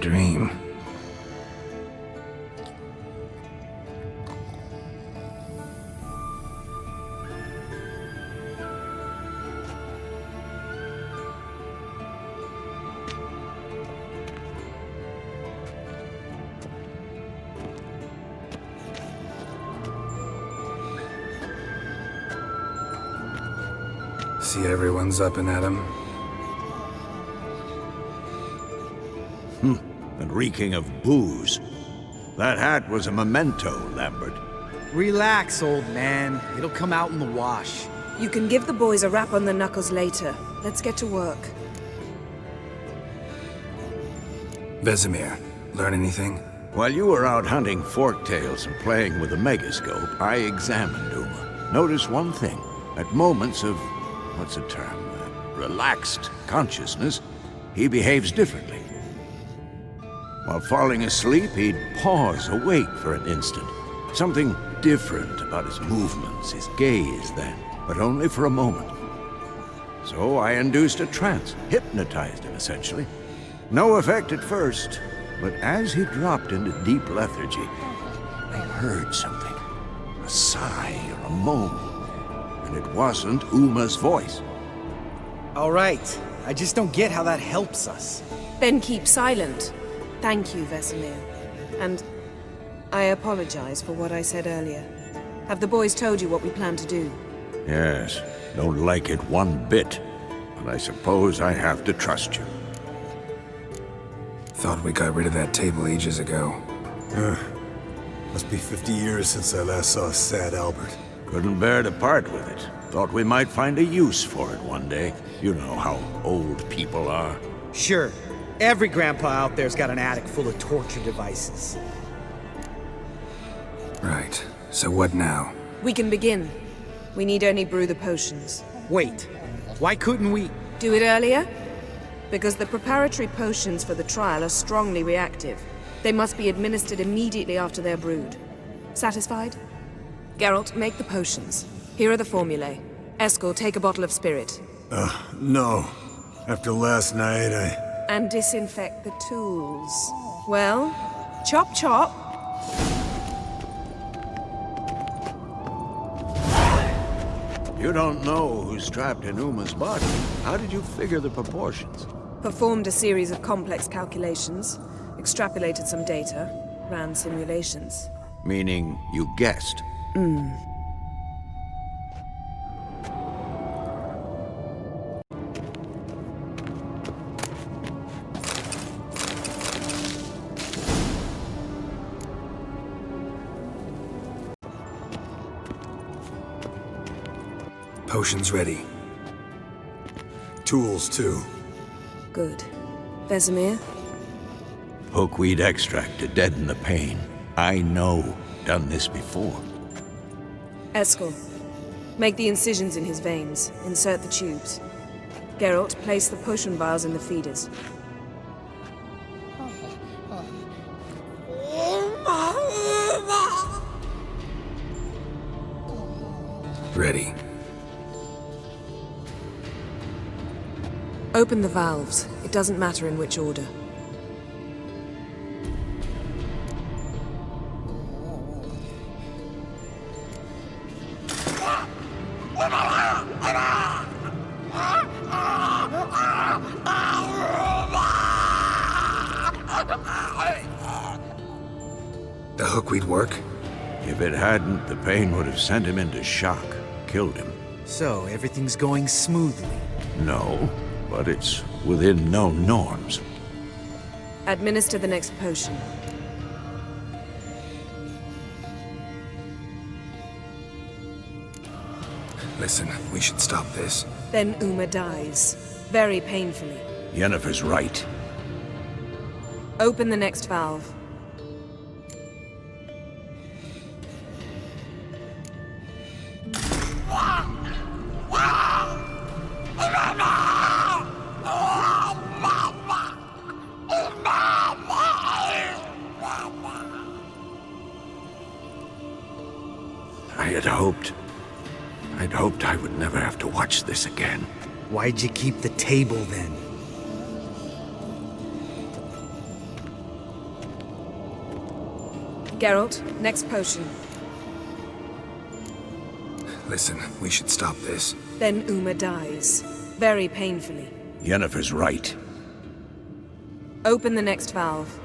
dream. See everyone's up and at 'em. And reeking of booze. That hat was a memento, Lambert. Relax, old man. It'll come out in the wash. You can give the boys a rap on the knuckles later. Let's get to work. Vesemir, learn anything? While you were out hunting forktails and playing with a megascope, I examined Uma. Notice one thing. At moments of, what's the term, relaxed consciousness, he behaves differently. While falling asleep, he'd pause, awake for an instant. Something different about his movements, his gaze then, but only for a moment. So I induced a trance, hypnotized him essentially. No effect at first, but as he dropped into deep lethargy, I heard something. A sigh or a moan. And it wasn't Uma's voice. All right. I just don't get how that helps us. Then keep silent. Thank you, Vesemir. And I apologize for what I said earlier. Have the boys told you what we plan to do? Yes, don't like it one bit, but I suppose I have to trust you. Thought we got rid of that table ages ago. Must be 50 years since I last saw sad Albert. Couldn't bear to part with it. Thought we might find a use for it one day. You know how old people are. Sure. Every grandpa out there's got an attic full of torture devices. Right. So what now? We can begin. We need only brew the potions. Wait. Why couldn't we... Do it earlier? Because the preparatory potions for the trial are strongly reactive. They must be administered immediately after they're brewed. Satisfied? Geralt, make the potions. Here are the formulae. Eskel, take a bottle of spirit. No. After last night, And disinfect the tools. Well, chop chop. You don't know who's trapped in Uma's body. How did you figure the proportions? Performed a series of complex calculations, extrapolated some data, ran simulations. Meaning you guessed. Potions ready. tools too. Good. Vesemir? Hookweed extract to deaden the pain. I know. Done this before. Eskel, make the incisions in his veins. Insert the tubes. Geralt, place the potion vials in the feeders. Ready. Open the valves. It doesn't matter in which order. The hookweed work? If it hadn't, the pain would have sent him into shock. Killed him. So, everything's going smoothly. No, but it's within known norms. Administer the next potion. Listen, we should stop this. Then Uma dies. Very painfully. Yennefer's right. Open the next valve. I'd hoped I would never have to watch this again. Why'd you keep the table then? Geralt, next potion. Listen, we should stop this. Then Uma dies. Very painfully. Yennefer's right. Open the next valve.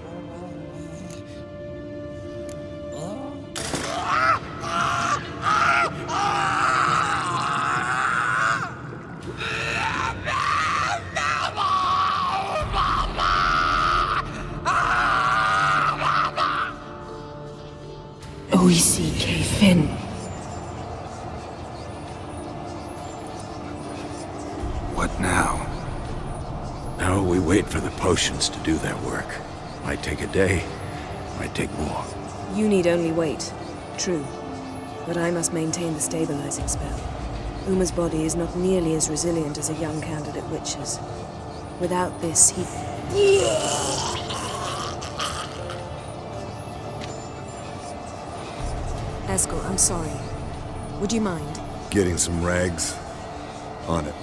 OECK Finn. What now? Now we wait for the potions to do their work. Might take a day, might take more. You need only wait. True. But I must maintain the stabilizing spell. Uma's body is not nearly as resilient as a young candidate witch's. Without this, he... Eskel, I'm sorry. Would you mind? Getting some rags? On it.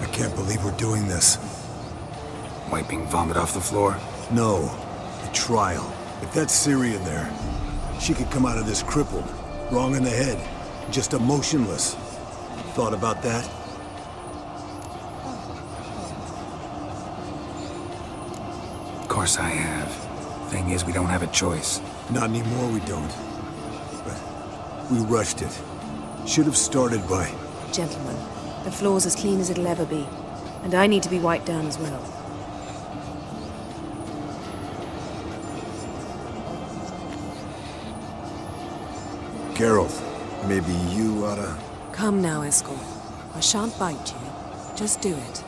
I can't believe we're doing this. Wiping vomit off the floor? No, the trial. If that's Ciri in there, she could come out of this crippled, wrong in the head, just emotionless. Thought about that? Of course I have. Thing is, we don't have a choice. Not anymore, we don't. But we rushed it. Should have started by... Gentlemen, the floor's as clean as it'll ever be. And I need to be wiped down as well. Geralt, maybe you oughta... Come now, Eskel. I shan't bite you. Just do it.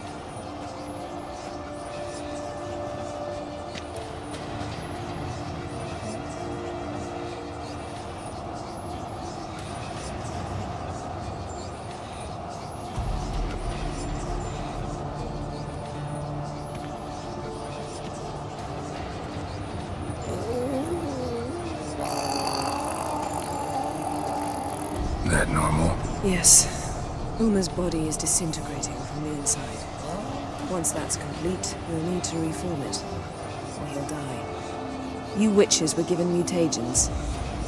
That normal? Yes. Uma's body is disintegrating from the inside. Once that's complete, we'll need to reform it, or he'll die. You witches were given mutagens.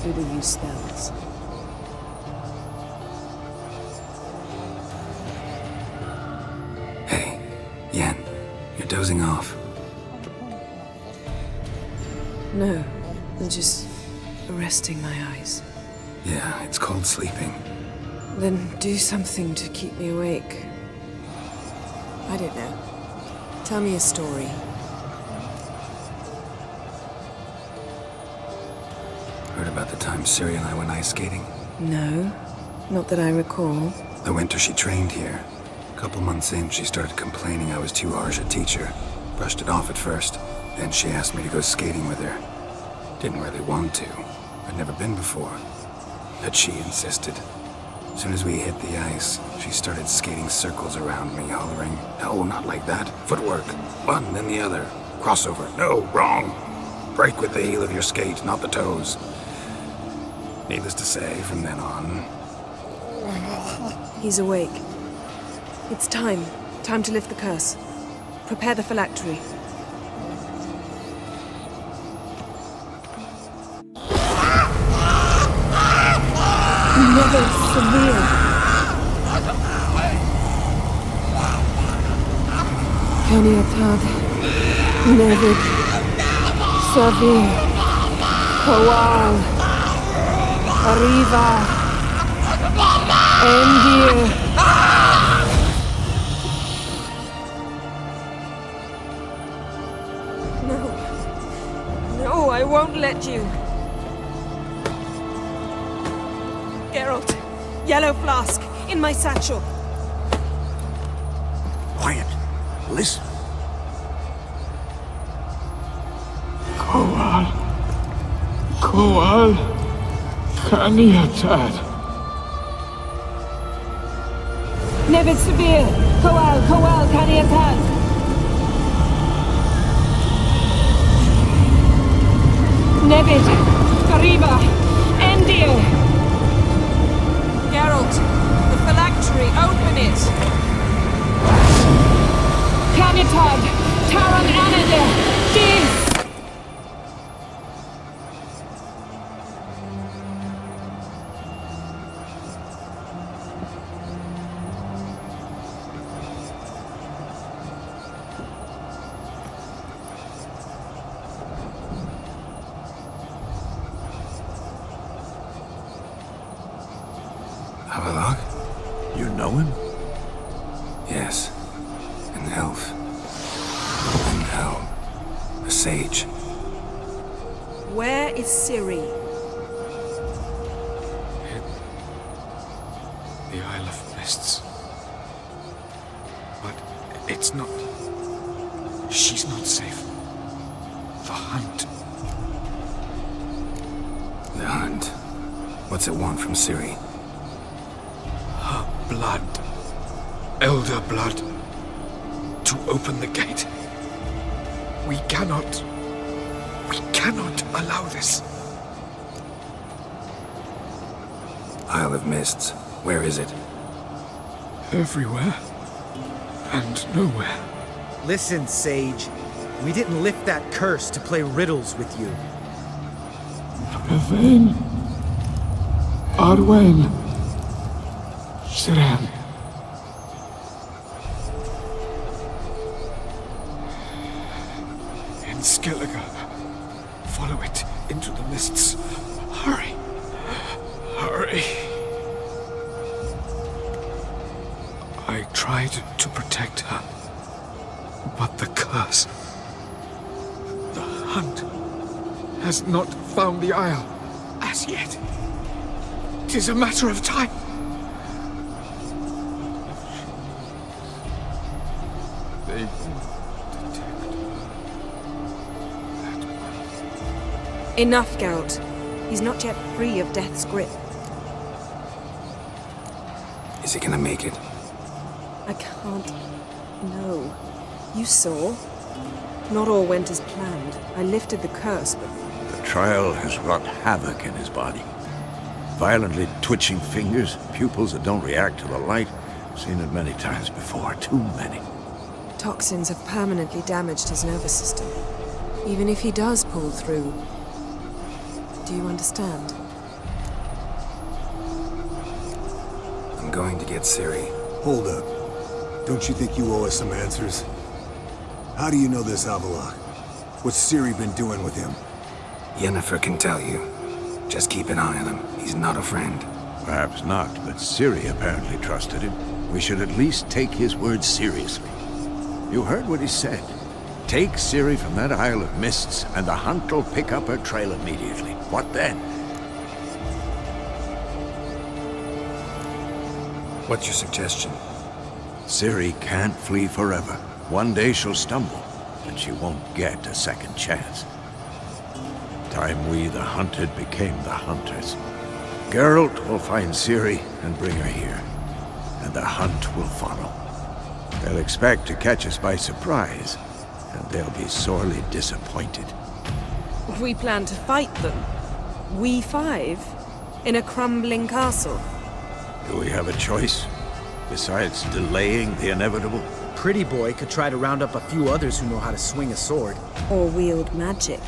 We will use spells. Hey, Yen, you're dozing off. No, I'm just resting my eyes. Yeah, it's called sleeping. Then do something to keep me awake. I don't know. Tell me a story. Heard about the time Ciri and I went ice skating? No, not that I recall. The winter she trained here. A couple months in, she started complaining I was too harsh a teacher. Brushed it off at first. Then she asked me to go skating with her. Didn't really want to. I'd never been before. But she insisted. As soon as we hit the ice, she started skating circles around me, hollering, "No, not like that. Footwork. One, then the other. Crossover. No, wrong. Break with the heel of your skate, not the toes." Needless to say, from then on... He's awake. It's time. Time to lift the curse. Prepare the phylactery. Never severe. Caniatad. Never severe. Kowal. Arriva. Endir. No. No, I won't let you. Geralt, yellow flask, in my satchel. Quiet. Listen. Kowal, Kaniatad. Nevid Severe, Kowal, Kaniatad. Nevid, Arriba, Endir. Tag, Taran Anade, Jeez! Avalok? You know him? Yes. An elf. And hell. A sage. Where is Ciri? The Isle of Mists. But it's not... She's not safe. The hunt. The hunt. What's it want from Ciri? Her blood. Elder blood. To open the gate. We cannot allow this. Isle of Mists. Where is it? Everywhere. And nowhere. Listen, Sage. We didn't lift that curse to play riddles with you. Yvain. Arwen. Siran. In Skellige. Follow it into the mists. Hurry. Hurry. I tried to protect her. But the curse. The hunt has not found the Isle as yet. 'Tis a matter of time. They will detect that. Enough, Geralt. He's not yet free of death's grip. Is he gonna make it? I can't... No. You saw. Not all went as planned. I lifted the curse, but... The trial has wrought havoc in his body. Violently twitching fingers, pupils that don't react to the light. Seen it many times before, too many. Toxins have permanently damaged his nervous system. Even if he does pull through... Do you understand? I'm going to get Ciri. Hold up. Don't you think you owe us some answers? How do you know this Avalok? What's Ciri been doing with him? Yennefer can tell you. Just keep an eye on him. He's not a friend. Perhaps not, but Ciri apparently trusted him. We should at least take his words seriously. You heard what he said. Take Ciri from that Isle of Mists, and the hunt will pick up her trail immediately. What then? What's your suggestion? Ciri can't flee forever. One day she'll stumble, and she won't get a second chance. Time we, the hunted, became the hunters. Geralt will find Ciri and bring her here, and the hunt will follow. They'll expect to catch us by surprise, and they'll be sorely disappointed. We plan to fight them. We five? In a crumbling castle? Do we have a choice? Besides delaying the inevitable? Pretty Boy could try to round up a few others who know how to swing a sword. Or wield magic.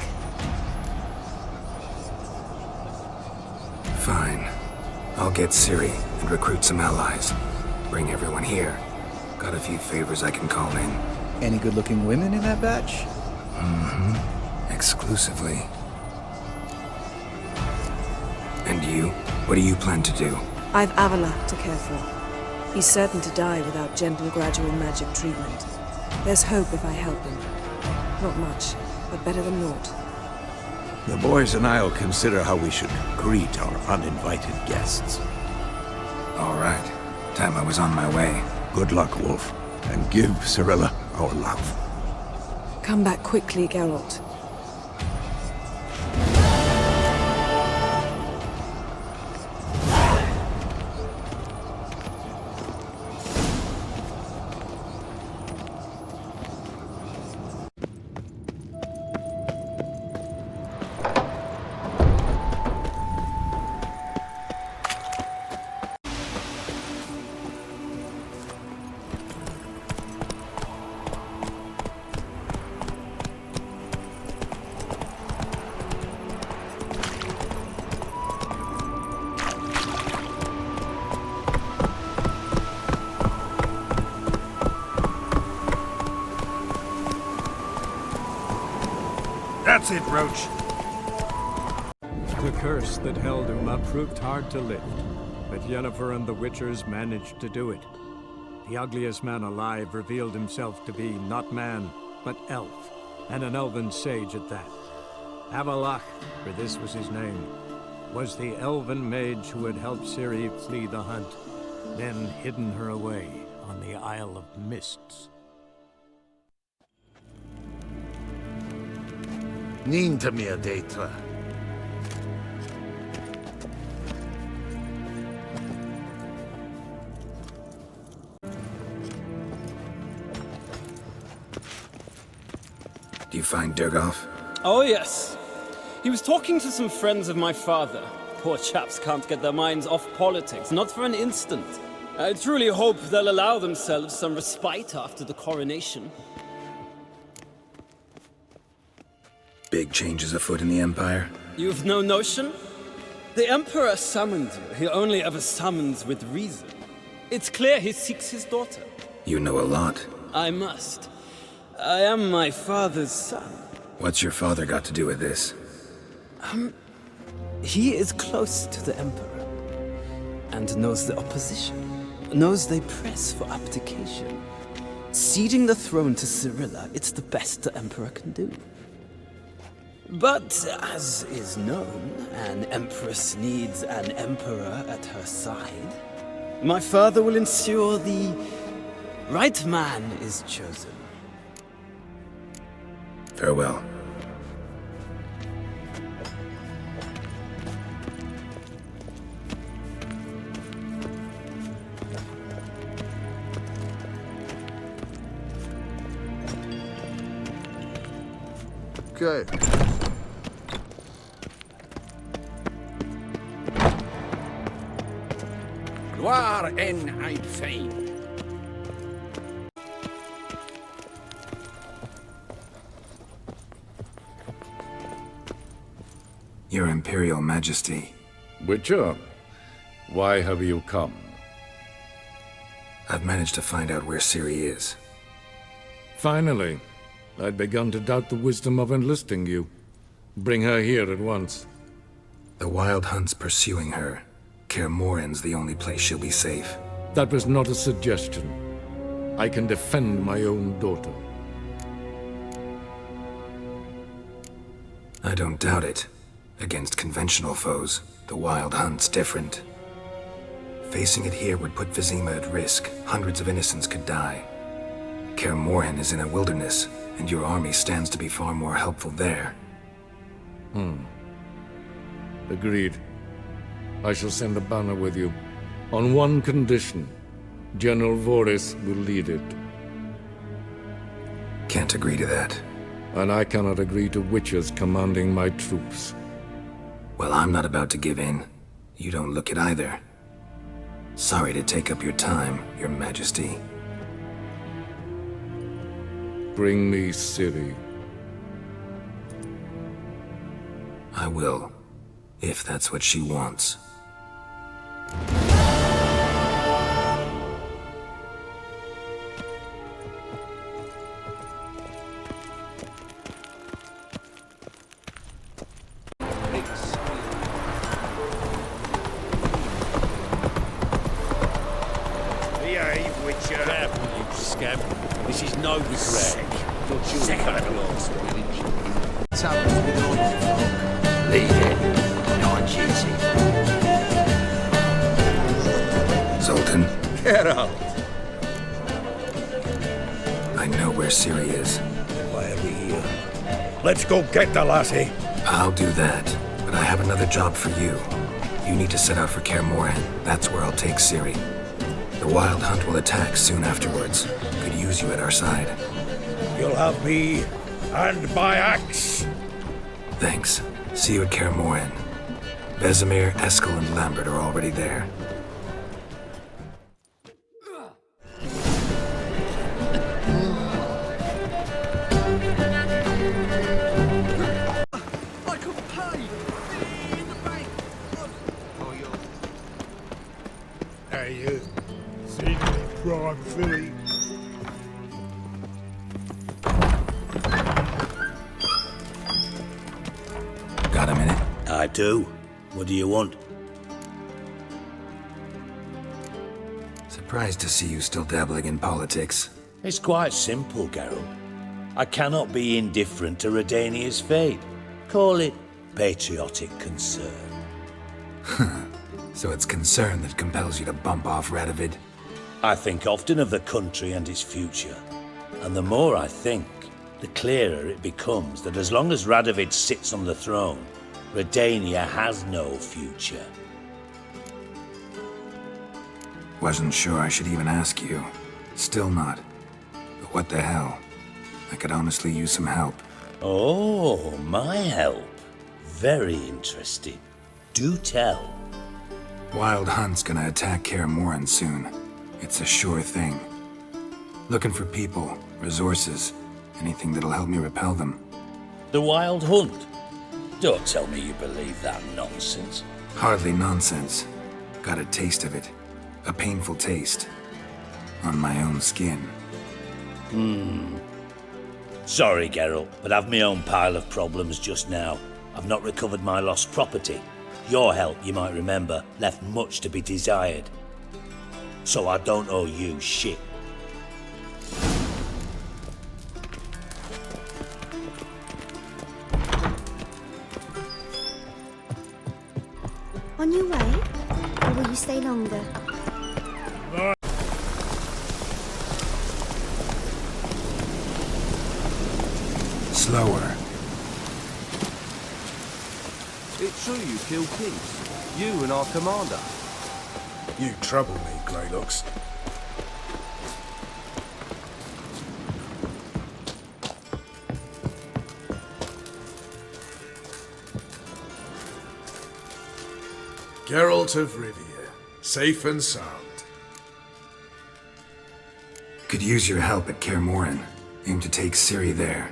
Fine. I'll get Ciri and recruit some allies. Bring everyone here. Got a few favors I can call in. Any good-looking women in that batch? Mm-hmm. Exclusively. And you? What do you plan to do? I've Avalok to care for. He's certain to die without gentle, gradual magic treatment. There's hope if I help him. Not much, but better than naught. The boys and I'll consider how we should greet our uninvited guests. All right. Time I was on my way. Good luck, Wolf, and give Cirilla our love. Come back quickly, Geralt. That's it, Roach. The curse that held Uma proved hard to lift, but Yennefer and the Witchers managed to do it. The ugliest man alive revealed himself to be not man, but elf, and an elven sage at that. Avalach, for this was his name, was the elven mage who had helped Ciri flee the hunt, then hidden her away on the Isle of Mists. Niente mia detra. Do you find Durgoff? Oh, yes. He was talking to some friends of my father. Poor chaps can't get their minds off politics, not for an instant. I truly hope they'll allow themselves some respite after the coronation. Big changes afoot in the Empire? You've no notion? The Emperor summoned you. He only ever summons with reason. It's clear he seeks his daughter. You know a lot. I must. I am my father's son. What's your father got to do with this? He is close to the Emperor, and knows the opposition, knows they press for abdication. Ceding the throne to Cyrilla, it's the best the Emperor can do. But, as is known, an Empress needs an Emperor at her side. My father will ensure the right man is chosen. Farewell. Okay. Gloire en Eid Fein. Your Imperial Majesty. Witcher, why have you come? I've managed to find out where Ciri is. Finally. I'd begun to doubt the wisdom of enlisting you. Bring her here at once. The Wild Hunt's pursuing her. Kaer Morhen's the only place she'll be safe. That was not a suggestion. I can defend my own daughter. I don't doubt it. Against conventional foes, the Wild Hunt's different. Facing it here would put Vizima at risk. Hundreds of innocents could die. Kaer Morhen is in a wilderness, and your army stands to be far more helpful there. Agreed. I shall send the banner with you. On one condition. General Voris will lead it. Can't agree to that. And I cannot agree to witches commanding my troops. Well, I'm not about to give in. You don't look it either. Sorry to take up your time, Your Majesty. Bring me Ciri. I will, if that's what she wants. Behave, Witcher. Careful, you scab. This is no regret. Not your backlogs, village. Leave it. Not duty. Zoltan, Get out. I know where Ciri is. Why are we here? Let's go get the lassie. I'll do that, but I have another job for you. You need to set out for Kaer Morhen. That's where I'll take Ciri. The Wild Hunt will attack soon afterwards. Could use you at our side. You'll have me and my axe. Thanks. See you at Kaer Morhen. Vesemir, Eskel, and Lambert are already there. Hey, you. Seen me prime filly? do. What do you want? Surprised to see you still dabbling in politics. It's quite simple, Geralt. I cannot be indifferent to Redania's fate. Call it patriotic concern. So it's concern that compels you to bump off Radovid? I think often of the country and its future. And the more I think, the clearer it becomes that as long as Radovid sits on the throne, Redania has no future. Wasn't sure I should even ask you. Still not. But what the hell? I could honestly use some help. Oh, my help. Very interesting. Do tell. Wild Hunt's gonna attack Kaer Morhen soon. It's a sure thing. Looking for people, resources, anything that'll help me repel them. The Wild Hunt? Don't tell me you believe that nonsense. Hardly nonsense. Got a taste of it. A painful taste. On my own skin. Sorry, Geralt, but I've my own pile of problems just now. I've not recovered my lost property. Your help, you might remember, left much to be desired. So I don't owe you shit. On your way? Or will you stay longer? Slower. It's true you killed kings. You and our commander. You trouble me, Greylocks. Geralt of Rivia, safe and sound. Could use your help at Kaer Morhen. Aim to take Ciri there.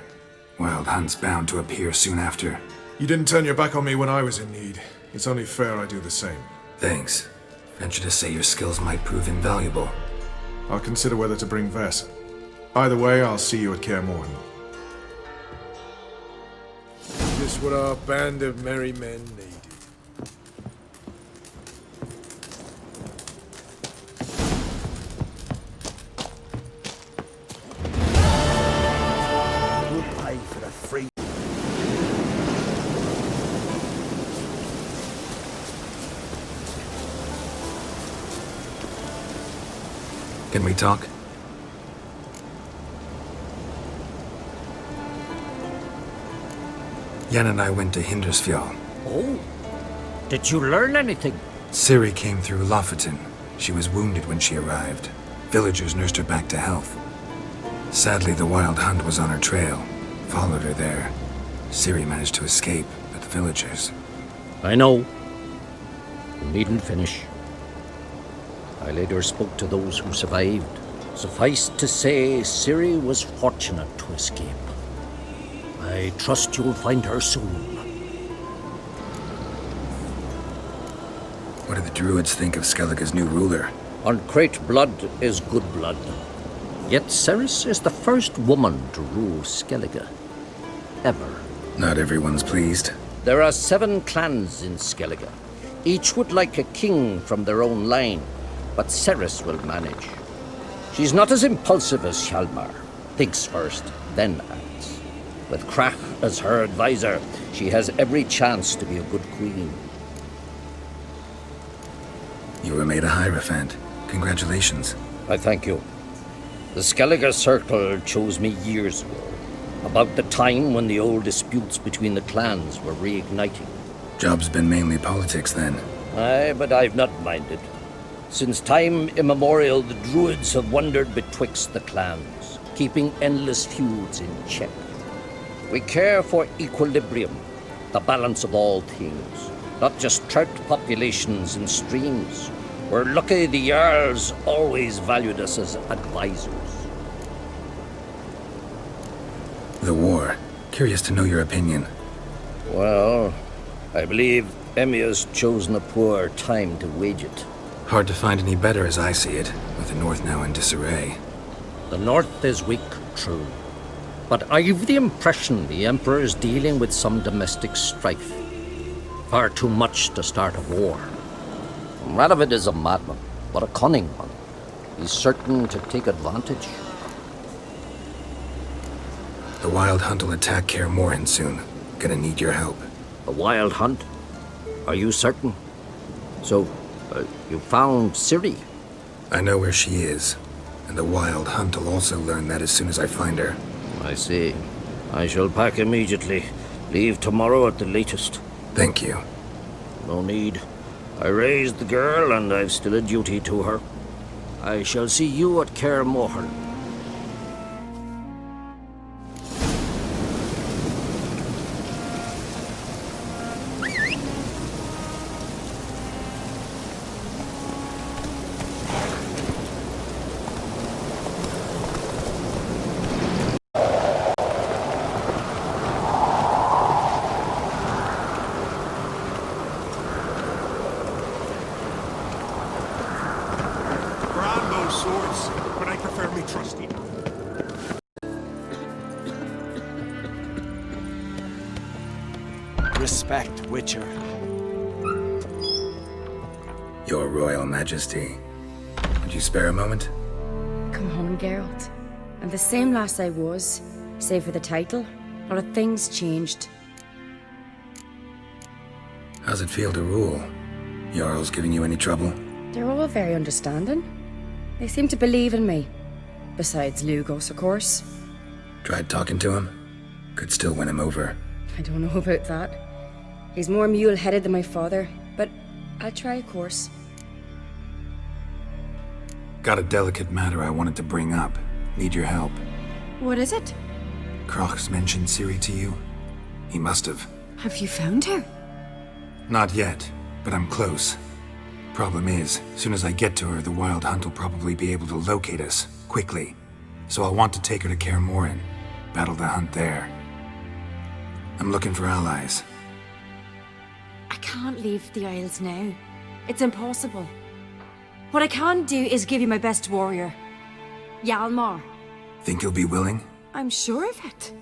Wild Hunt's bound to appear soon after. You didn't turn your back on me when I was in need. It's only fair I do the same. Thanks. Venture to say your skills might prove invaluable. I'll consider whether to bring Vess. Either way, I'll see you at Kaer Morhen. Just what our band of merry men needed. We'll pay for the free. Can we talk? Yen and I went to Hindersfjall. Oh? Did you learn anything? Ciri came through Lofoten. She was wounded when she arrived. Villagers nursed her back to health. Sadly, the Wild Hunt was on her trail. Followed her there. Ciri managed to escape, but the villagers... I know. You needn't finish. I later spoke to those who survived. Suffice to say, Ciri was fortunate to escape. I trust you'll find her soon. What do the Druids think of Skellige's new ruler? Uncrate blood is good blood. Yet Ceres is the first woman to rule Skellige. Ever. Not everyone's pleased. There are 7 clans in Skellige. Each would like a king from their own line, but Ceres will manage. She's not as impulsive as Hjalmar. Thinks first, then acts. With Krach as her advisor, she has every chance to be a good queen. You were made a Hierophant. Congratulations. I thank you. The Skellige Circle chose me years ago, about the time when the old disputes between the clans were reigniting. Job's been mainly politics then. Aye, but I've not minded. Since time immemorial, the Druids have wandered betwixt the clans, keeping endless feuds in check. We care for equilibrium, the balance of all things, not just trout populations and streams. We're lucky the Jarls always valued us as advisors. The war. Curious to know your opinion. Well, I believe Emmia's chosen a poor time to wage it. Hard to find any better as I see it, with the North now in disarray. The North is weak, true. But I've the impression the Emperor is dealing with some domestic strife. Far too much to start a war. Radovid is a madman, but a cunning one. He's certain to take advantage. The Wild Hunt will attack Kaer Morhen soon. Gonna need your help. The Wild Hunt? Are you certain? So, you found Ciri? I know where she is, and the Wild Hunt will also learn that as soon as I find her. I see. I shall pack immediately. Leave tomorrow at the latest. Thank you. No need. I raised the girl, and I've still a duty to her. I shall see you at Kaer Morhen. Swords, but I prefer me trusty. Respect, Witcher. Your Royal Majesty. Would you spare a moment? Come on, Geralt. I'm the same lass I was, save for the title. A lot of things changed. How's it feel to rule? Jarl's giving you any trouble? They're all very understanding. They seem to believe in me. Besides Lugos, of course. Tried talking to him? Could still win him over. I don't know about that. He's more mule-headed than my father, but I'll try, of course. Got a delicate matter I wanted to bring up. Need your help. What is it? Crach's mentioned Ciri to you? He must have. Have you found her? Not yet, but I'm close. Problem is, soon as I get to her, the Wild Hunt will probably be able to locate us, quickly. So I'll want to take her to Kaer Morhen, battle the hunt there. I'm looking for allies. I can't leave the Isles now. It's impossible. What I can do is give you my best warrior, Hjalmar. Think you'll be willing? I'm sure of it.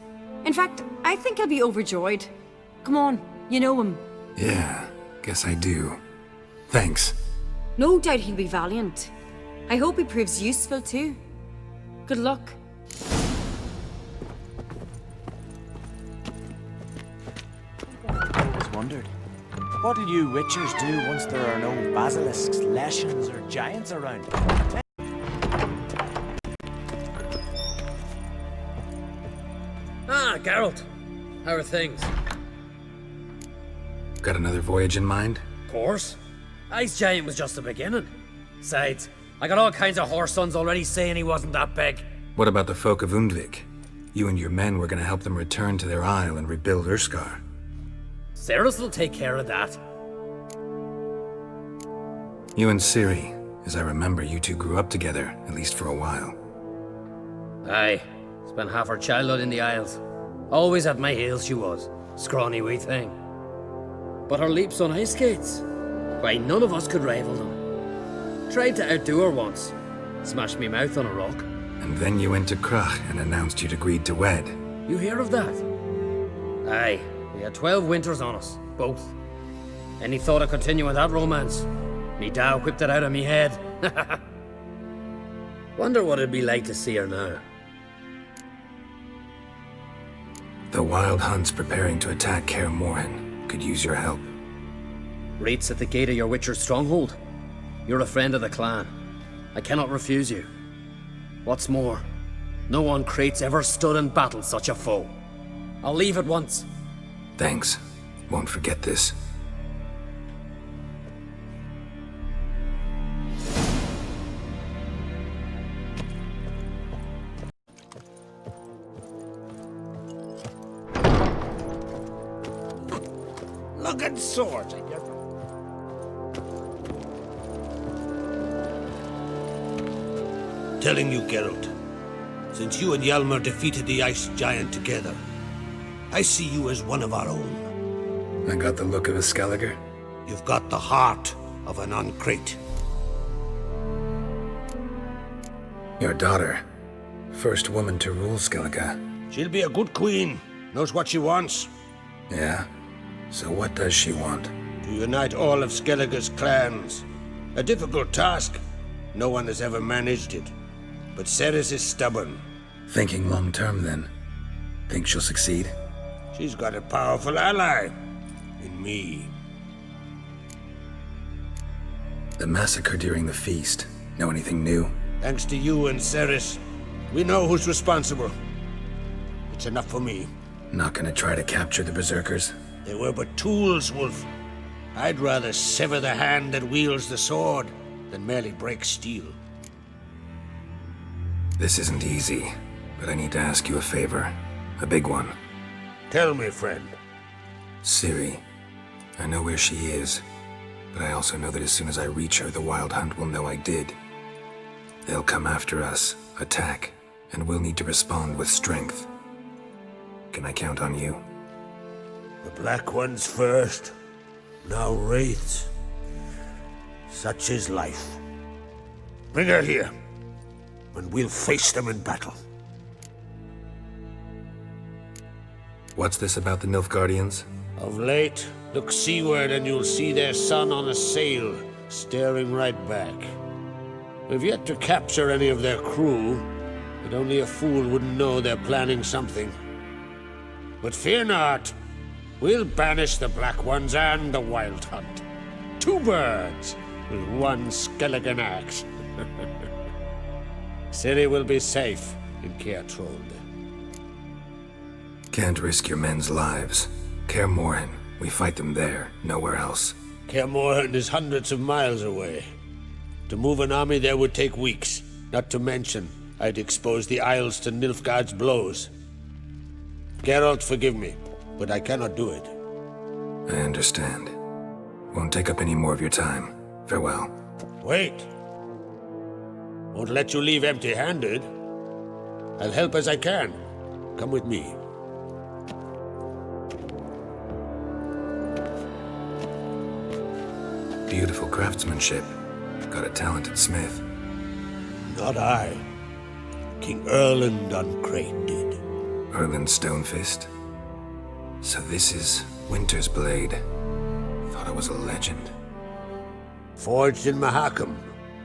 In fact, I think he'll be overjoyed. Come on, you know him. Yeah, guess I do. Thanks. No doubt he'll be valiant. I hope he proves useful too. Good luck. I always wondered, what'll you Witchers do once there are no basilisks, leshens, or giants around? Ah, Geralt. How are things? Got another voyage in mind? Of course. Ice Giant was just the beginning. Besides, I got all kinds of horse sons already saying he wasn't that big. What about the folk of Undvik? You and your men were gonna help them return to their isle and rebuild Urskar. Cerys will take care of that. You and Ciri, as I remember, you two grew up together, at least for a while. Aye. Spent half her childhood in the Isles. Always at my heels she was. Scrawny wee thing. But her leaps on ice skates? Why, none of us could rival them. Tried to outdo her once. Smashed me mouth on a rock. And then you went to Crach and announced you'd agreed to wed. You hear of that? Aye. We had 12 winters on us, both. Any thought of continuing that romance? Me Dow whipped it out of me head. Wonder what it'd be like to see her now. The Wild Hunt's preparing to attack Kaer Morhen. Could use your help. Rates at the gate of your Witcher's stronghold. You're a friend of the clan. I cannot refuse you. What's more, no one Krait's ever stood in battle such a foe. I'll leave at once. Thanks. Won't forget this. Looking swords, I never... Telling you, Geralt, since you and Hjalmar defeated the Ice Giant together, I see you as one of our own. I got the look of a Skelliger? You've got the heart of an Uncrate. Your daughter. First woman to rule Skellige. She'll be a good queen. Knows what she wants. Yeah? So what does she want? To unite all of Skellige's clans. A difficult task. No one has ever managed it. But Ceres is stubborn. Thinking long term, then. Think she'll succeed? She's got a powerful ally. In me. The massacre during the feast. Know anything new? Thanks to you and Ceres, we know who's responsible. It's enough for me. Not gonna try to capture the Berserkers? They were but tools, Wolf. I'd rather sever the hand that wields the sword than merely break steel. This isn't easy, but I need to ask you a favor. A big one. Tell me, friend. Ciri. I know where she is, but I also know that as soon as I reach her, the Wild Hunt will know I did. They'll come after us, attack, and we'll need to respond with strength. Can I count on you? The Black Ones first, now Wraiths. Such is life. Bring her here, and we'll face them in battle. What's this about the Nilfgaardians? Of late, look seaward and you'll see their sun on a sail, staring right back. We've yet to capture any of their crew, but only a fool wouldn't know they're planning something. But fear not, we'll banish the Black Ones and the Wild Hunt. 2 birds with 1 Skelligen axe. Ciri will be safe in Caer Trode. Can't risk your men's lives. Kaer Morhen, we fight them there, nowhere else. Kaer Morhen is hundreds of miles away. To move an army there would take weeks, not to mention I'd expose the Isles to Nilfgaard's blows. Geralt, forgive me, but I cannot do it. I understand. Won't take up any more of your time. Farewell. Wait. Won't let you leave empty-handed. I'll help as I can. Come with me. Beautiful craftsmanship. Got a talented smith. Not I. King Erland Uncrate did. Erland Stonefist? So this is Winter's Blade. Thought it was a legend. Forged in Mahakam,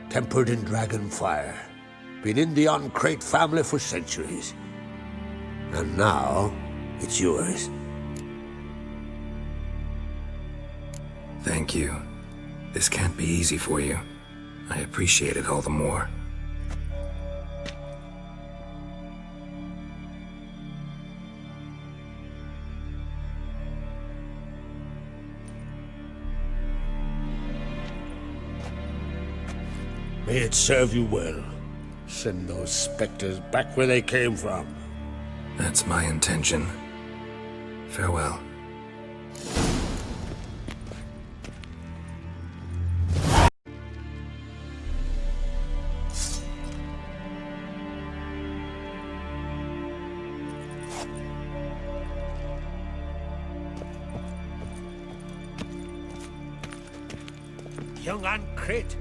tempered in dragon fire. Been in the Uncrate family for centuries. And now, it's yours. Thank you. This can't be easy for you. I appreciate it all the more. May it serve you well. Send those specters back where they came from. That's my intention. Farewell. Young Uncrate.